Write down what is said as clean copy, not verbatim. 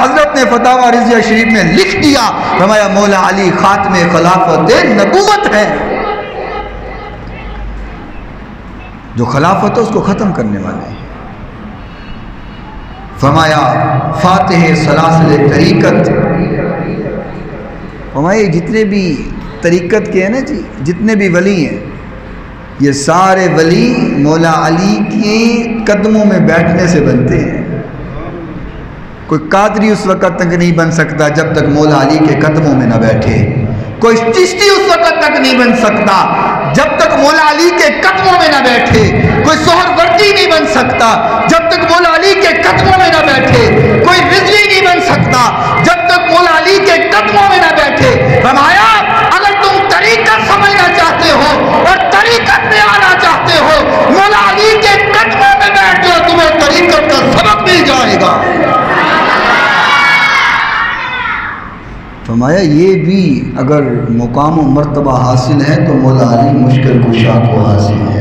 حضرت نے فتاوی رضیہ شریف میں لکھ دیا، فرمایا مولا علی خاتم خلافت نبوت ہے، جو خلافت ہے اس کو ختم کرنے والے ہیں۔ فرمایا فاتح سلاسل طریقت، فرمایا جتنے بھی طریقت کے ہیں نا جی، جتنے بھی ولی ہیں، یہ سارے ولی مولا علی کے قدموں میں بیٹھنے سے بنتے ہیں۔ کوئی قادری اس وقت تک نہیں بن سکتا جب تک مولا علی کے قدموں میں نہ بیٹھے، کوئی چشتی اس وقت تک نہیں بن سکتا جب تک مولا علی کے قدموں میں نہ بیٹھے، کوئی سہروردی نہیں بن سکتا جب تک مولا علی کے قدموں میں نہ بیٹھے، کوئی رضوی نہیں بن سکتا جب تک مولا علی کے قدموں میں نہ بیٹھے۔ فرمایا اگر تم طریقت سمجھنا چاہتے ہو اور طریقت میں آنا چاہتے ہو، مولا علی کے قدموں میں بیٹھ جاؤ، تمہیں طریقت کا سبق مل جائے گا۔ فرمایا یہ بھی اگر مقام و مرتبہ حاصل ہے تو مولا علی مشکل کشا کو حاصل ہے۔